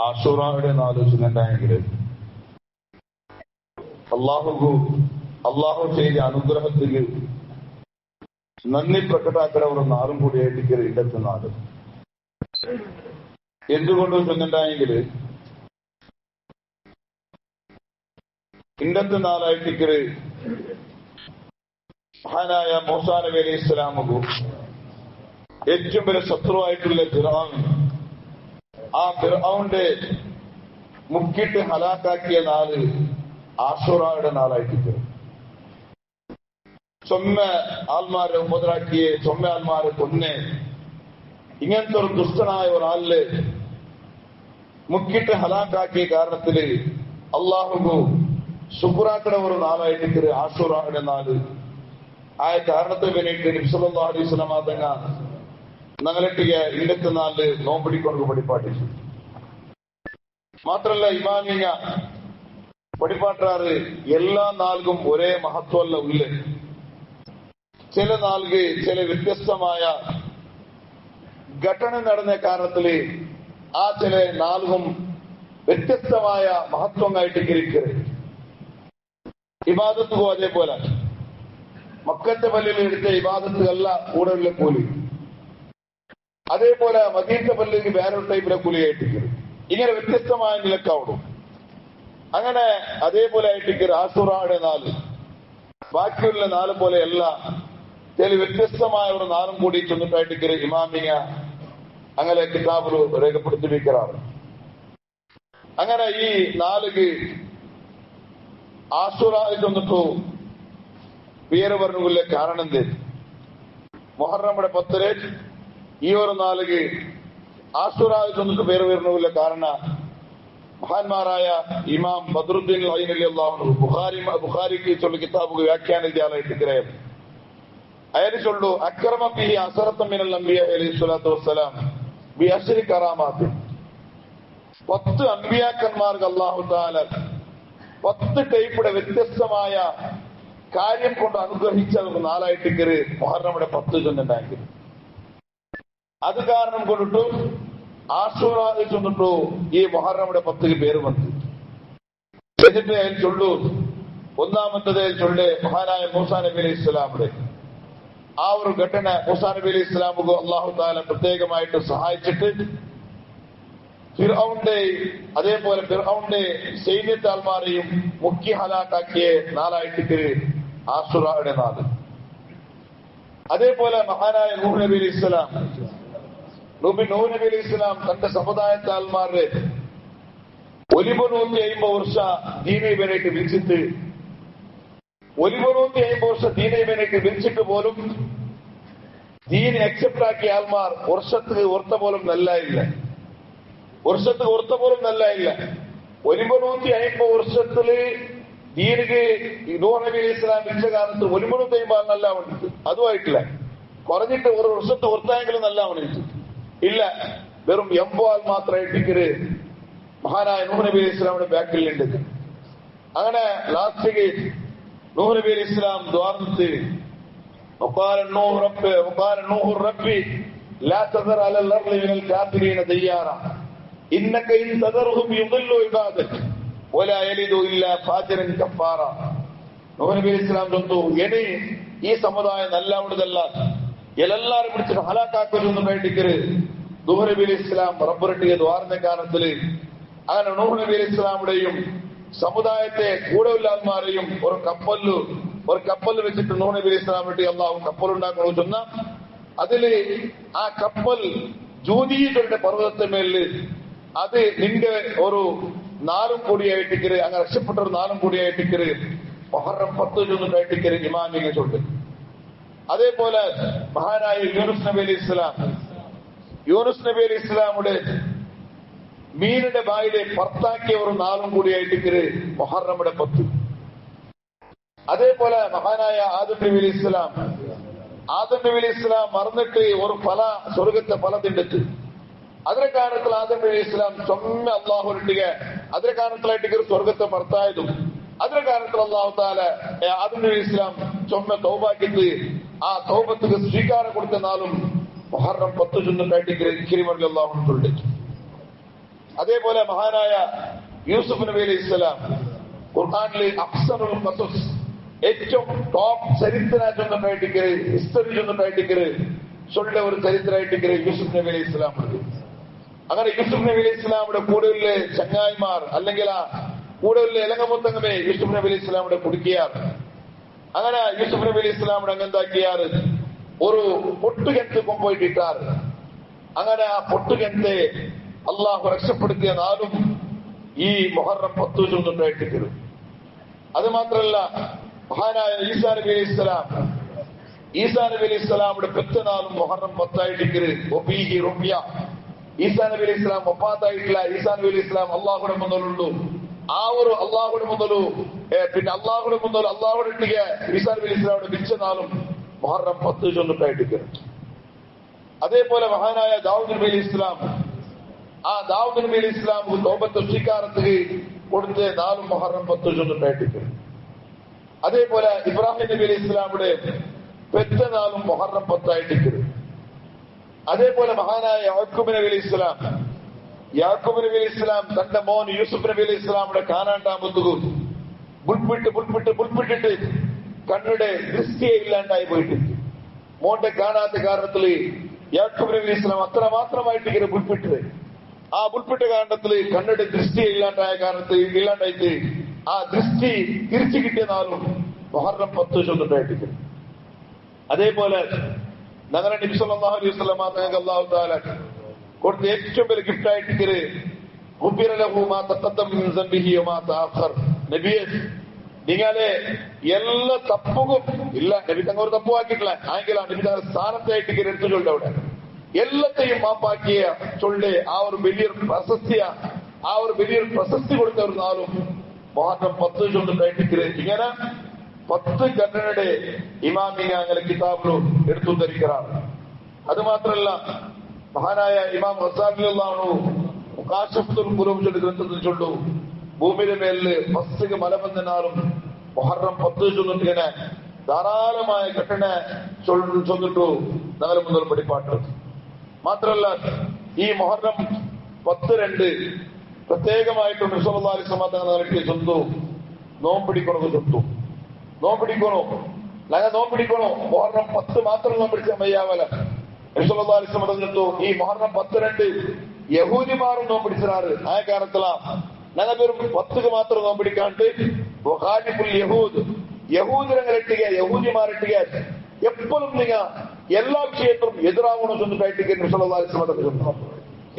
ആശൂറയുടെ ആലോചനയുണ്ടായെങ്കിൽ അള്ളാഹു ചെയ്ത അനുഗ്രഹത്തിന് നന്ദി പ്രകടാക്കണ ഒരു നാളും കൂടിയായിട്ട് ഇന്നത്തെ നാട്. എന്തുകൊണ്ട് ചെന്നുണ്ടായെങ്കിൽ ഇന്നത്തെ നാളായിട്ട് മഹാനായ മൂസാ നബി അലൈഹി ഇസ്ലാമുക്കും ഏറ്റവും വലിയ ശത്രുവായിട്ടുള്ള ഫിർഔൻ, ആ ഫിർഔന്റെ മുക്കിട്ട് ഹലാക്കാക്കിയ നാള് ആശൂറയുടെ നാളായിട്ട് ചൊമ്മ ആൾമാരെ ഉപദ്രാക്കിയെ, ചൊമ്മ ആൾമാരെ കൊന്നെ, ഇങ്ങനത്തെ ഒരു ദുഷ്ടനായ ഒരാളില് മുക്കിട്ട് ഹലാക്കാക്കിയ കാരണത്തില് അള്ളാഹു ശുക്രാക്കണ ഒരു നാളായിട്ട് ആശൂറയുടെ നാള്. ആ കാരണത്തെ വേണ്ടിയിട്ട് നബി സല്ലല്ലാഹു അലൈഹി വസല്ലം തങ്ങ ഞങ്ങളിട്ടിയ ഇന്നത്തെ നാളില് നോമ്പിടിക്കൊണ്ട് പഠിപ്പാട്ടിച്ചു. മാത്രല്ല ഇമാമിയ പഠിപ്പാട്ടാറ് എല്ലാ നാൾക്കും ഒരേ മഹത്വമല്ല ഉള്ള. ചില നാൾക്ക് ചില വ്യത്യസ്തമായ ഘടന നടന്ന കാരണത്തില് ആ ചില നാൾക്കും വ്യത്യസ്തമായ മഹത്വമായിട്ട് ഇരിക്കരുത്. ഇബാദത്തും അതേപോലെ മക്കത്തെ പള്ളിയിൽ എടുത്ത ഇബാദത്തുകല്ല കൂടുതലുള്ള കൂലി, അതേപോലെ മദീനത്തെ പള്ളിക്ക് വേറൊരു ടൈപ്പിലെ കൂലിയായിട്ടിരിക്കരുത്. ഇങ്ങനെ വ്യത്യസ്തമായ നിലക്കാവണം. അങ്ങനെ അതേപോലെ ആയിട്ടിരിക്കരുത്. ആശൂറയുടെ നാല് ബാക്കിയുള്ള നാല് പോലെയല്ല, ചില വ്യത്യസ്തമായ ഒരു നാളും കൂടി ചെന്നിട്ടായിട്ടിരിക്കരുത്. ഇമാമിയ അങ്ങനെ കിതാബിൽ രേഖപ്പെടുത്തിയിരിക്കാറ്. അങ്ങനെ ഈ നാലുക്ക് ആശൂറയിൽ ചെന്നിട്ടു പേര് പറഞ്ഞുള്ള കാരണം എന്ത്? മുഹറമ്മയുടെ 10 ഈ ഒരു നാലുക്ക് ആശൂറയിൽ ചെന്നിട്ട് പേര് പറഞ്ഞുള്ള കാരണം മഹാന്മാരായ ഇമാം ബദ്റുദ്ദീൻ അയ്യിൻ റളിയല്ലാഹു അൻഹു ബുഖാരിക്ക് ചൊല്ലി കിതാബ് വ്യാഖ്യാനം ചെയ്യാനായിട്ട് അയാൾ ചൊല്ലു അക്രമ ഫീഹി അസറത മിനൽ അംബിയാ അലൈഹി സ്വലാത്തു വസ്സലാം ബി അശ്രി കറാമാത്ത്. 10 അമ്പിയാക്കന്മാർക്ക് അല്ലാഹു തആല 10 ടൈപ്പിടെ വ്യത്യസ്തമായ കാര്യം കൊണ്ട് അനുഗ്രഹിച്ച നാളായിട്ട് മുഹറമ്മയുടെ 10 ചെന്നുണ്ടാക്കി. അത് കാരണം കൊണ്ടിട്ടു ആശൂറയിൽ ചെന്നിട്ടു ഈ മുഹറമ്മയുടെ 10 പേര് വന്നു. എന്നിട്ട് അയാൾ ചൊല്ലു ഒന്നാമത്തത് ചൊല്ല് മഹാനായ മൂസാ നബി അലൈഹി ഇസ്ലാമിന്റെ ആ ഒരു ഘട്ടന മൂസാ നബി അലൈഹി ഇസ്ലാമുക്ക് അള്ളാഹു താല പ്രത്യേകമായിട്ട് സഹായിച്ചിട്ട് ഫിർഔന്റെ അതേപോലെ ഫിർഔന്റെ സൈന്യത്താൽമാരെയും മുഖ്യ ഹലാക്കാക്കിയ നാളായിട്ട് ആശൂറയുടെ നാട്. അതേപോലെ മഹാനായ നൂഹ് നബി അലൈഹി ഇസ്ലാം നൂഹ് നബി അലൈഹി ഇസ്ലാം തന്റെ സമുദായത്താൽമാരെ 150 വർഷ ദീനീബനായിട്ട് വിളിച്ചിട്ട് 150 വർഷ ദീനീബനായിട്ട് വിളിച്ചിട്ട് പോലും ദീൻ അക്സെപ്റ്റ് ആക്കിയ ആൾമാർ വർഷത്തിന് ഓർത്ത പോലും നല്ലായില്ല. 150 വർഷത്തില് ദീനിക്ക് നൂഹ് നബി അലൈഹി ഇസ്ലാം വിളിച്ച കാലത്ത് 150 നല്ല വന്നിട്ട് അതുമായിട്ടില്ല. കുറഞ്ഞിട്ട് ഒരു വർഷത്തെ ഓർത്തായെങ്കിലും നല്ല വന്നിട്ട് ഇല്ല. വെറും 80 ആൾ മാത്രമായിട്ട് മഹാനായ നൂഹ് നബി അലൈഹി ഇസ്ലാമിന്റെ ബാക്കിലുണ്ട്. അങ്ങനെ ലാസ്റ്റിക്ക് നൂഹ് നബി അലൈഹി ഇസ്ലാം ദ്വാരത്ത് وقال نوح ربي لا تذر على الارض من الكافرين ديارا انك ان تذرهم يضلوا عبادك ولا يلدوا الا فاجرا كفارا. നൂഹ് നബി അലൈഹി ഇസ്ലാം ചൊന്നു ഇനി ഈ സമുദായം നല്ല ഉള്ളതല്ല, എല്ലാരും പിടിച്ചിട്ട് ഹലാക്കാക്കൊന്നുണ്ടായിട്ടിക്കര്. നൂഹ് നബി അലൈഹി ഇസ്ലാം റബ്ബറിട്ടിയ ദ്വാരന്റെ കാരണത്തില് അങ്ങനെ നൂഹ് നബി അലൈഹി ഇസ്ലാമുടെയും സമുദായത്തെ കൂടെയുള്ളമാരെയും ഒരു കപ്പല് വെച്ചിട്ട് നൂഹ് നബി അലൈഹി ഇസ്ലാം വേണ്ടി അള്ളാഹു കപ്പലുണ്ടാക്കണോ ചെന്ന അതില് ആ കപ്പൽ ജൂദീകളുടെ പർവ്വതത്തെ മേലില് അത് നിന്റെ ഒരു നാളും കൂടിയായിട്ടിക്കര് അങ്ങനെ രക്ഷപ്പെട്ട ഒരു നാളും കൂടിയായിട്ടിക്കര് മുഹറം 10 ചെന്നിട്ടായിട്ടിക്കര് ഇമാമിനെ ചൊല്ല്. അതേപോലെ മഹാനായ യൂനുസ് നബി അലൈഹി ഇസ്ലാമുടെ മീനിന്റെ ബായിലെ പുറത്താക്കിയ ഒരു നാളും കൂടിയായിട്ടിക്കര് മുഹറമ്മയുടെ 10. അതേപോലെ മഹാനായ ആദം നബി അലൈഹി ഇസ്ലാം മറന്നിട്ട് ഒരു സ്വർഗത്തെ ഫല തിണ്ടിട്ട് അതിന്റെ കാരണത്തിൽ ആദം നബി അലൈഹി ഇസ്ലാം ചൊമ്മ അള്ളാഹുട്ടിക അതിന്റെ കാരണത്തിലായിട്ട് സ്വർഗത്തെ പുറത്തായതും അതിന്റെ കാരണത്തിൽ അള്ളാഹു താല ആദം നബി ഇസ്ലാം ചൊമ്മ തൗബാക്കിട്ട് ആ തൗബത്തുക്ക് സ്വീകാരം കൊടുത്ത നാളും മുഹറം 10 ചെന്നിട്ടായിട്ട് അള്ളാഹു ചൊല്ലിച്ചു. അതേപോലെ മഹാനായ യൂസുഫ് നബി അലൈഹി ഇസ്ലാം ഖുർആനിലെ അഫ്സറുൽ ഖസസ് ഏറ്റവും ടോപ്പ് ചരിത്ര ചൊന്നിട്ടായിട്ടിക്കര് ഹിസ്റ്ററി ചൊന്നിട്ടായിട്ടിക്കര് ചൊല്ല ഒരു ചരിത്രമായിട്ടിക്കര് യൂസുഫ് നബി അലൈഹി ഇസ്ലാം ഉണ്ട്. അങ്ങനെ യൂസുഫ് നബി അലൈഹി ഇസ്ലാമിന്റെ കൂടുതലെ ചങ്ങായിമാർ അല്ലെങ്കിൽ ആ കൂടുതലെ ഇലങ്ങമുത്തങ്ങമേ യൂസുഫ് നബി അലൈഹി ഇസ്ലാമിന്റെ കുടുക്കിയാർ. അങ്ങനെ യൂസുഫ് നബി അലൈഹി ഇസ്ലാമിന്റെ അങ്ങെന്താക്കിയാറ് ഒരു പൊട്ടുകെട്ട് കൊണ്ടുപോയിട്ട് ഇട്ടാറ്. അങ്ങനെ ആ പൊട്ടുകെട്ട് അള്ളാഹു രക്ഷപ്പെടുത്തിയ നാളും ഈ മുഹറം 10 ചൊന്നിട്ടായിട്ടിക്കരും. അത് മാത്രമല്ല മഹാനായ ഈസാ നബി അലൈഹി ഇസ്ലാം ഈസാ നബി അലൈഹി ഇസ്ലാമിന്റെ പെറ്റനാളും മുഹറം 10 ആയിട്ടിക്കര്. ഈസാ നബി അലൈഹി ഇസ്ലാം വഫാത്തായിട്ടില്ല. ഈസാ നബി അലൈഹി ഇസ്ലാം അള്ളാഹുടെ മുതലുള്ളൂ. ആ ഒരു അള്ളാഹുടെ മുതലു പിന്നെ അള്ളാഹുടെ മുതൽ അള്ളാഹുടെ ഇട്ടിക ഈസാ നബി അലൈഹി ഇസ്ലാമിന്റെ മിച്ചനാളും മുഹറം 10 ചൊന്നിട്ടായിട്ടിക്കര്. അതേപോലെ മഹാനായ ദാവൂദ് നബി അലൈഹി ഇസ്ലാം ആ ദാവൂദ് നബി അലൈഹി ഇസ്ലാം തൗബത്ത് സ്വീകാരത്തിന് കൊടുത്ത് നാളും മുഹറം 10 ചൊന്നിട്ടായിട്ടിക്കര്. അതേപോലെ ഇബ്രാഹിം നബി അലൈഹി ഇസ്ലാമിയുടെ പെറ്റനാളും മുഹറം 10 ആയിട്ടിക്കര്. അതേപോലെ മഹാനായ യാക്കൂബ് നബി അലൈഹി ഇസ്ലാം തന്റെ മോൻ യൂസുഫ് നബി അലൈഹി ഇസ്ലാമിയുടെ കാണാണ്ടാകുന്നു ബുൾപ്പിട്ടിട്ട് കണ്ണുടെ ദൃഷ്ടിയെ ഇല്ലാണ്ടായി പോയിട്ട് മോന്റെ കാണാത്ത കാരണത്തില് യാക്കൂബ് നബി അലൈഹി ഇസ്ലാം അത്രമാത്രമായിട്ട് ബുൾപ്പിട്ടത്. ആ ബുൾപ്പിട്ട കാരണത്തില് കണ്ണുടെ ദൃഷ്ടിയെ ഇല്ലാണ്ടായ കാരണത്തിൽ ഇല്ലാണ്ടായിട്ട് ആ ദൃഷ്ടി തിരിച്ചു കിട്ടിയ നാളും മുഹറം 10 ചൊന്നിട്ടായിട്ടിരിക്കും. അതേപോലെ ഞങ്ങളുടെ നബി സല്ലല്ലാഹു അലൈഹി വസല്ലം തങ്ങൾക്ക് അല്ലാഹു തആല കൊടുത്ത ഏറ്റവും വലിയ ഗിഫ്റ്റ് ആയിട്ടിക്കര് ഗുഫിറ ലഹു മാ തഖദ്ദമ മിൻ ദംബിഹി വമാ തഅഖർ. നബിയെ നിങ്ങളെ എല്ലാ തപ്പുകളും ഇല്ല നബി തങ്ങൾ ഒരു തപ്പുവാക്കിയിട്ടില്ല ആയെങ്കിലും നബി തങ്ങളുടെ സ്ഥാനത്തെ ആയിട്ടിക്കര് എടുത്തു ചൊല്ലുക. അവിടെ എല്ലാത്തെയും മാപ്പാക്കിയ ചൊല്ല് ആ ഒരു വലിയൊരു പ്രശസ്തി കൊടുത്ത ഒരു നാളും മുഹറം 10 ചൊന്നിട്ടായിട്ടിക്കര്. ഇങ്ങനെ 10 കണ്ണനുടെ ഇമാമിനെ അങ്ങനെ കിതാബിലും എടുത്തു ധരിക്കാറാണ്. അത് മാത്രമല്ല മഹാനായ ഇമാം റസാഖിലുള്ളാഹു കാശഫത്തുൽ ഖുലൂബ് ഗ്രന്ഥത്തിൽ ചൊല്ലു ഭൂമിയുടെ മേലില് ഫസ്റ്റ് മല വന്നാലും മുഹറം 10 ചൊന്നിട്ടിങ്ങനെ ധാരാളമായ ഘട്ടന ചൊന്നിട്ടു ഞങ്ങൾ മുതൽ പഠിപ്പാട്ട്. മാത്രമല്ല ഈ മുഹറം 10-2 പ്രത്യേകമായിട്ടും നബി സല്ലല്ലാഹു അലൈഹി വസല്ലം തങ്ങൾ നടത്തിയ ചൊല്ലുന്നു നോമ്പിടിക്കണത് ചൊല്ലുന്നു. നോമ്പിടിക്കണോ മുഹറം 10 മാത്രം നോമ്പിടിച്ച മയ്യാവല. നബി സല്ലല്ലാഹു അലൈഹി വസല്ലം പറഞ്ഞിട്ടു ഈ മുഹറം 10-2 യഹൂദിമാരും നോമ്പിടിച്ചാറ്. ആ കാരണത്തിലാ ഞങ്ങൾ വെറും 10 മാത്രം നോമ്പിടിക്കാണ്ട് യഹൂദിരങ്ങളിട്ടുക യഹൂദിമാരിട്ടുക എപ്പോഴും നിങ്ങ എല്ലാ വിഷയത്തിലും എതിരാവണോ ചൊന്നിട്ടായിട്ട് നബി സല്ലല്ലാഹു അലൈഹി വസല്ലം ചൊല്ലുന്നു.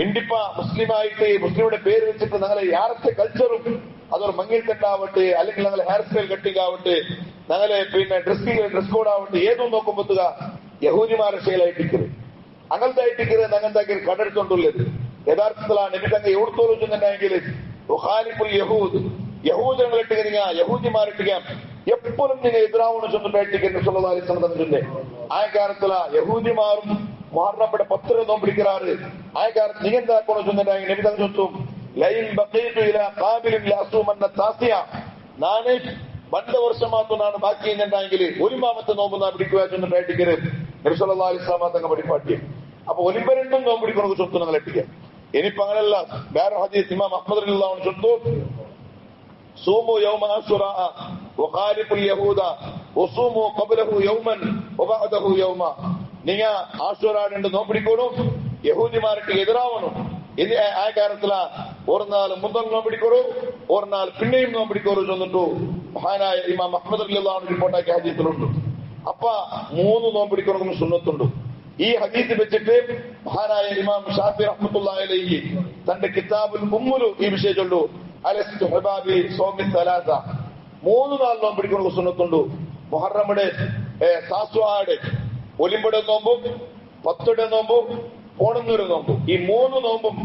ഇണ്ടിപ്പ മുസ്ലിമായിട്ട് മുസ്ലിമുടെ പേര് വെച്ചിട്ട് ഞങ്ങളെ യാരത്തെ കൾച്ചറും അതൊരു മങ്ങിൽ കെട്ടാവട്ടെ അല്ലെങ്കിൽ ഞങ്ങളെ ഹെയർ സ്റ്റൈൽ കട്ടിംഗ് ആവട്ടെ ഞങ്ങളെ പിന്നെ ഡ്രസ് കോഡ് ആവട്ടെ ഏതും നോക്കുമ്പോത്തുക യഹൂദിമാരുടെ ശൈലായിട്ടിക്കര് അങ്ങനത്തായിട്ടിക്കര് ഞങ്ങൾത്താക്കി കണ്ടെടുത്തോണ്ടുള്ളത്. യഥാർത്ഥത്തിലാ നബി തങ്ങ എവിടുത്തോളം ചെന്നെങ്കിൽ യഹൂദരങ്ങളിട്ടുക നിങ്ങ യഹൂദിമാരിട്ടുക എപ്പോഴും നിങ്ങൾ എതിരാവണ ചൊന്നിട്ടായിട്ടിക്ക് നബി സല്ലല്ലാഹു അലൈഹി വസല്ലം തന്നിട്ടുണ്ട്. ആ കാരണത്തിലാ യഹൂദിമാരും മുഹറം 10 നോമ്പിടിക്കാറ്. ആ കാരണത്തിൽ നിങ്ങൾ എന്താക്കണോ ചൊന്നിട്ടായി നബി തങ്ങ ചൊത്തും ലൈൻ ബഖീതു ഇലാ ഖാബിലിൻ ലഅസൂമന്ന താസിയ. നാളെ വണ്ട വർഷമാത്താണ് ബാക്കി എന്നുണ്ടെങ്കിൽ ഒലിമാമത്തെ നോമ്പ് നാം പിടിക്കുക ചൊന്നിട്ടായിട്ടിക്കര് നബി സല്ലല്ലാഹു അലൈഹി വസല്ലം തങ്ങൾ പഠിപ്പാട്ടി. അപ്പൊ ഒലിമ്പ രണ്ടും നോമ്പിടിക്കണത് ചൊത്തു നിങ്ങൾ എത്തിക്കുക. ഇനിയിപ്പോ അങ്ങനെയല്ല വേറെ ഹദീസ് ഇമാം അഹ്മദ് റളിയല്ലാഹു ചൊത്തു സൂമു യൗമ അശുറാ വഖാലിഫുൽ യഹൂദ വസൂമു ഖബ്ലഹു യൗമൻ വബഅദഹു യൗമ. നിങ്ങ ആശുറാ രണ്ട് നോമ്പിടിക്കണു യഹൂദിമാർക്ക് എതിരാവണം. ആ കാരണത്തില ഒരു നാൾ മുതൽ നോമ്പിടിക്കോളൂ ഒരു നാൾ പിന്നെയും നോമ്പിടിക്കോളൂ ചൊന്നിട്ടു മഹാനായ ഇമാം അഹ്മദ് റളിയല്ലാഹു റിപ്പോർട്ടാക്കിയ ഹദീസിലുണ്ട്. അപ്പ 3 നോമ്പിടിക്കണമെന്ന് സുന്നത്തുണ്ട്. ഈ ഹദീസ് വെച്ചിട്ട് മഹാനായ ഇമാം ഷാഫി റഹ്മത്തുള്ളാഹി അലൈഹി തന്റെ കിതാബുൽ ഉമ്മുൽ ഈ വിഷയം ചൊല്ലു അലസ്തുഹബാബി സൗമി സലാസ 3 നാൾ നോമ്പിടിക്കണമെന്ന് സുന്നത്തുണ്ട്. മുഹറമുടെ സാസ്വാടെ ഒലിമ്പുടെ നോമ്പും 10ടെ നോമ്പും ഓണന്നൂര് നോമ്പ് ഈ 3 നോമ്പും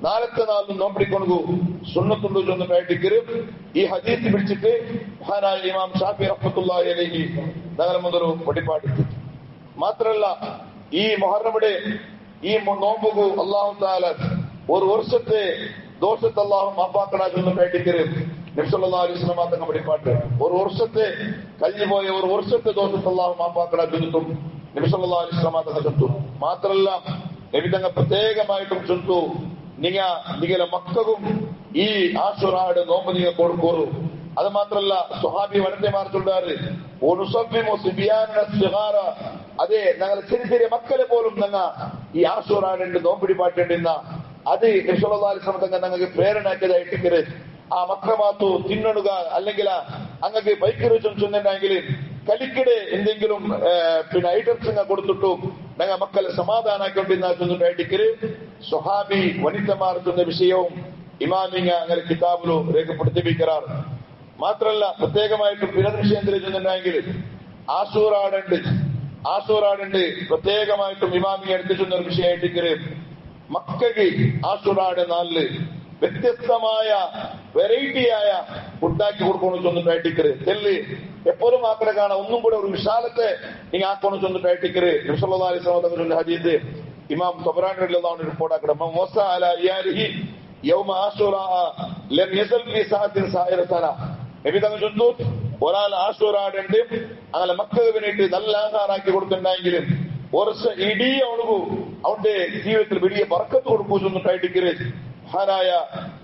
4ത്തെ നാളിലും നോമ്പിടിക്കൊണ്ടു സുന്നത്തുണ്ടു ചൊന്നിട്ടായിട്ടിക്കര്. ഈ ഹദീസ് പിടിച്ചിട്ട് മഹാനായ ഇമാം ഷാഫി റഹ്മത്തുള്ളാഹി അലൈഹി ഞങ്ങൾ മുതൽ പഠിപ്പാട്ടിച്ചു. മാത്രമല്ല ഈ മുഹറമുടെ ഈ നോമ്പുകു അല്ലാഹു തആല ഒരു വർഷത്തെ ദോഷത്തെ അല്ലാഹു മാപ്പാക്കണ ചൊന്നിട്ടായിട്ടിക്കര് നബി സല്ലല്ലാഹു അലൈഹി വസല്ലം തങ്ങൾ പഠിപ്പാട്ട്. ഒരു വർഷത്തെ കഴിഞ്ഞുപോയ ഒരു വർഷത്തെ ദോഷത്തെ അല്ലാഹു മാപ്പാക്കണ ചൊന്നിട്ടും നബി സല്ലല്ലാഹു അലൈഹി വസല്ലം തങ്ങൾ ചൊല്ലും. മാത്രമല്ല നബി തങ്ങൾ പ്രത്യേകമായിട്ടും ചൊല്ലു നിങ്ങളെ മക്കൾക്കും ഈ ആശുറാട് നോമ്പ് നിങ്ങൾ കൊടുക്കൂറു. അത് മാത്രല്ല സുഹാബി വനന്തെമാർ ചൊല്ലാറ് അതെ ഞങ്ങൾ ചെറിയ ചെറിയ മക്കളെ പോലും ഞങ്ങ ഈ ആശുറാടുണ്ട് നോമ്പിടി പാട്ടേണ്ടിന്ന അത് തങ്ങൾ ഞങ്ങൾക്ക് പ്രേരണാക്കിയതായിട്ട് ആ മക്ക മാത്തു തിന്നണുക അല്ലെങ്കിൽ അങ്ങക്ക് ബൈക്ക് ചൊന്നുണ്ടെങ്കിൽ കലിക്കിടെ എന്തെങ്കിലും ഐറ്റംസ് കൊടുത്തിട്ടു ഞങ്ങൾ മക്കളെ സമാധാനാക്കൊണ്ടിരുന്ന ചൊന്നിട്ടായിട്ട് സുഹാബി വനിതമാർ ചൊന്ന വിഷയവും ഇമാമിങ്ങ അങ്ങനെ കിതാബിലു രേഖപ്പെടുത്തിപ്പിക്കാറ്. മാത്രല്ല പ്രത്യേകമായിട്ടും പിന്ന വിഷയം ചെന്നിട്ടുണ്ടെങ്കിൽ ആശൂറാടുണ്ട് പ്രത്യേകമായിട്ടും ഇമാമിങ്ങ എടുത്തു ചെന്ന ഒരു വിഷയമായിട്ട് മക്കൾക്ക് ആശൂറാട് നാളില് വ്യത്യസ്തമായ വെറൈറ്റിയായ ഫുഡാക്കി കൊടുക്കണം ചൊന്നിട്ടായിട്ട് ചെല്ല് എപ്പോഴും ആക്കടെ കാണാം ഒന്നും കൂടെ ഒരു വിശാലത്തെ നീ ആക്കണം ചൊന്നിട്ടായിട്ട് ഹദീസ് ഇമാം തൊബറാനി റിപ്പോർട്ട് ആക്കടെ മോസ അല ഇയാരിഹി യൗമ ആശൂറാ ലം യസൽ ഫീ സഅത്തിൻ സായിറ സന. നബി തങ്ങൾ ചൊന്നു ഒരാൾ ആശൂറാടുണ്ട് അങ്ങനെ മക്കൾക്ക് വേണ്ടിയിട്ട് നല്ല ആഹാരാക്കി കൊടുത്തിട്ടുണ്ടെങ്കിലും വർഷം ഇടീ അവന്റെ ജീവിതത്തിൽ വലിയ ബർക്കത്ത് കൊടുക്കൂ ചൊന്നിട്ടായിട്ട് മഹാനായ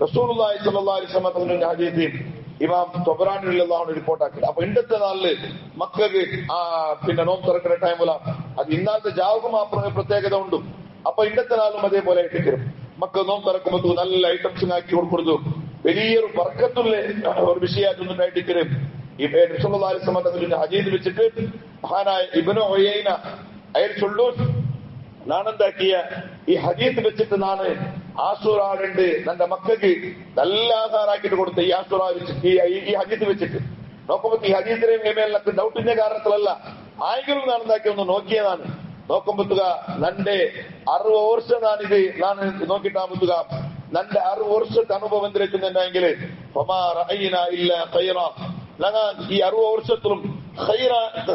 റസൂലുള്ളാഹി സ്വല്ലല്ലാഹു അലൈഹി വസല്ലം തങ്ങളുടെ ഹദീസ് ഇമാം തൊബറാനി റിപ്പോർട്ടാക്കി. അപ്പൊ ഇന്നത്തെ നാളില് മക്കൾക്ക് നോമ്പ് തുറക്കുന്ന ടൈമില അത് ഇന്നത്തെ ജാവുക്കും ആ പ്രത്യേകത ഉണ്ട്. അപ്പൊ ഇന്നത്തെ നാളും അതേപോലെ ആയിട്ട് മക്കൾ നോമ്പ് തുറക്കുമ്പോ നല്ല ഐറ്റംസ് ആക്കി കൊടുക്കുന്നു. വലിയൊരു ബർക്കത്തുള്ള ഒരു വിഷയമായിട്ടുണ്ടായിട്ട് ഈ റസൂലുള്ളാഹി അലൈഹി വസല്ലം തങ്ങളുടെ ഹദീസ് വെച്ചിട്ട് മഹാനായ ഇബ്നു ഉയൈന അയാൾ ചൊല്ലു നാണെന്താക്കിയ ഈ ഹദീസ് വെച്ചിട്ട് നാണ് ആശൂറാടുണ്ട് എന്റെ മക്കൾക്ക് നല്ല ആഹാരാക്കിട്ട് കൊടുത്ത ഈ ആശൂറാ വെച്ചിട്ട് ഈ ഹദീസ് വെച്ചിട്ട് നോക്കുമ്പോ ഈ ഹദീസിനെ മേലൊക്കെ ഡൗട്ടിന്റെ കാരണത്തിലല്ല ആയെങ്കിലും നാണെന്താക്കി ഒന്ന് നോക്കിയതാണ്. നോക്കുമ്പോത്തുക നന്റെ 60 വർഷം ഞാൻ നോക്കിട്ടാകുമ്പോത്തുക നന്റെ 60 വർഷത്തെ അനുഭവം എന്തിനെങ്കിൽ ഈ 60 വർഷത്തിലും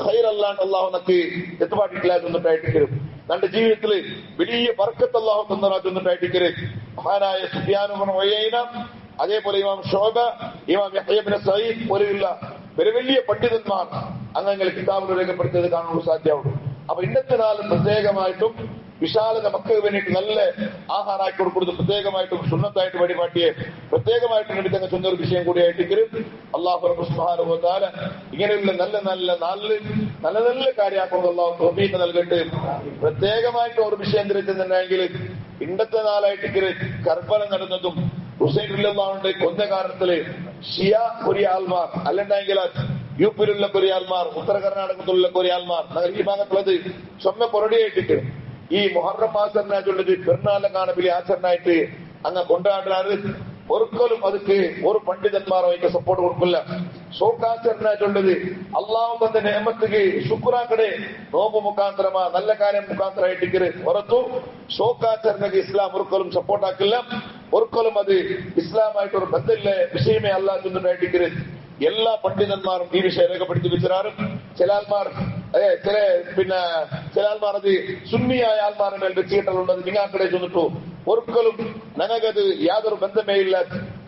ഹൈറല്ലാണ്ട് അള്ളാഹു നക്ക് എത്തുപാട്ടിട്ടില്ലാന്നിട്ടായിട്ട് തന്റെ ജീവിതത്തില് വലിയ ബർക്കത്ത് അള്ളാഹു തന്നിട്ടായിട്ട് മഹാനായ സുഫ്യാൻ ഇബ്നു ഉയൈന അതേപോലെ ഇമാം ശുഅബ ഇമാം യഹ്യ ഇബ്നു സഈദ് പോലെയുള്ള വലിയ പണ്ഡിതന്മാർ അങ്ങനെ കിതാബിൽ രേഖപ്പെടുത്തിയത് കാണാൻ സാധ്യമാവും. അപ്പൊ ഇന്നത്തെ നാളിൽ പ്രത്യേകമായിട്ടും വിശാലത മക്കൾക്ക് വേണ്ടിയിട്ട് നല്ല ആഹാരമാക്കി കൊടുക്കുന്നത് പ്രത്യേകമായിട്ടും സുന്നത്തായിട്ട് വഴിപാട്ടിയെ പ്രത്യേകമായിട്ടും എടുക്കുന്ന ചൊന്നൊരു വിഷയം കൂടിയായിട്ട് അള്ളാഹു സുബ്ഹാനഹു വ തആല ഇങ്ങനെയുള്ള നല്ല നല്ല കാര്യമാക്കുന്നത് അള്ളാഹു തൗഫീഖ് നൽകട്ടെ. പ്രത്യേകമായിട്ട് ഒരു വിഷയം തിരിച്ചെന്നുണ്ടെങ്കിൽ ഇന്നത്തെ നാളായിട്ട് കർബല നടന്നതും ഹുസൈൻ റളിയല്ലാഹുവിന്റെ കൊന്ന കാരണത്തില് ഷിയ കൊരിയാൽമാർ അല്ലെന്നെങ്കിൽ യുപിയിലുള്ള കൊരിയാൽമാർ ഉത്തര കർണാടകത്തിലുള്ള കൊരിയാൽമാർ ഈ ഭാഗത്തുള്ളത് ചൊമ്മ പൊറടിയായിട്ട് ഈ മുഹറം ആചരണായിട്ടുള്ളത് പെരുന്നാളിനെ വലിയ ആചരണമായിട്ട് അങ്ങ് കൊണ്ടാടുന്നത് ഒരിക്കലും അതൊക്കെ ഒരു പണ്ഡിതന്മാരോ അതിന്റെ സപ്പോർട്ട് കൊടുക്കില്ല. ഷോക്കാചരണായിട്ടുള്ളത് അള്ളാഹു തന്റെ നിഅമത്തിക്ക് ശുക്രാക്കടെ നോമ്പ് മുഖാന്തരമാ നല്ല കാര്യം മുഖാന്തരമായിട്ട് പുറത്തു ഷോക്കാചരണക്ക് ഇസ്ലാം ഒരിക്കലും സപ്പോർട്ടാക്കില്ല. ഒരിക്കലും അത് ഇസ്ലാമായിട്ടൊരു ബന്ധമില്ല വിഷയമേ അല്ലാത്തുണ്ടായിട്ട് എല്ലാ പണ്ഡിതന്മാരും ഈ വിഷയം രേഖപ്പെടുത്തി വെച്ചാറും ചില ആൾമാർ അത് സുന്നിയായ ആൾമാരുടെ മേൽ വെച്ചിട്ടുള്ളത് നിങ്ങാക്കടെ ചെന്നിട്ടു ഒരിക്കലും ഞങ്ങൾക്കത് യാതൊരു ബന്ധമേ ഇല്ല.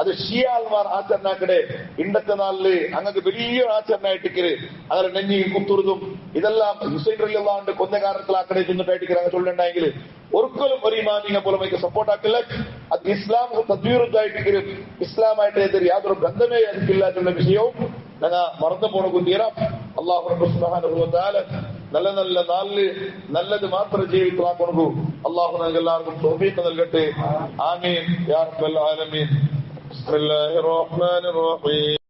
അത് ഷിയ ആൾമാർ ആചരണാക്കടെ ഇന്നത്തെ നാളില് അങ്ങക്ക് വലിയൊരു ആചരണമായിട്ട് അങ്ങനെ നെഞ്ഞി കുത്തുറുതും ഇതെല്ലാം ഹുസൈൻ റളിയല്ലാഹുവിന്റെ കൊന്ന കാരണത്തിലാക്കടെ ചെന്നിട്ടായിട്ട് അങ്ങ് ചൊല്ലുണ്ടായെങ്കിൽ ഒരിക്കലും ഒരു ഇമാമിനെ പോലും സപ്പോർട്ടാക്കില്ല. അത് ഇസ്ലാം തദ്വീറുദ്ധായിട്ട് ഇസ്ലാമായിട്ട് എതിരെ യാതൊരു ബന്ധമേ എനിക്കില്ലാത്തുള്ള വിഷയവും ഞങ്ങൾ മറന്നു പോണ തീരാം. അള്ളാഹു റബ്ബ് സുബ്ഹാനഹു വ തആല നല്ല നാളില് നല്ലത് മാത്രം ജീവിതമാക്കണു. അള്ളാഹു ഞങ്ങൾക്ക് എല്ലാവർക്കും തൗഫീഖ് നൽകട്ടെ. ആമീൻ യാ റബ്ബൽ ആലമീൻ. ബിസ്മില്ലാഹിർ റഹ്മാനിർ റഹീം.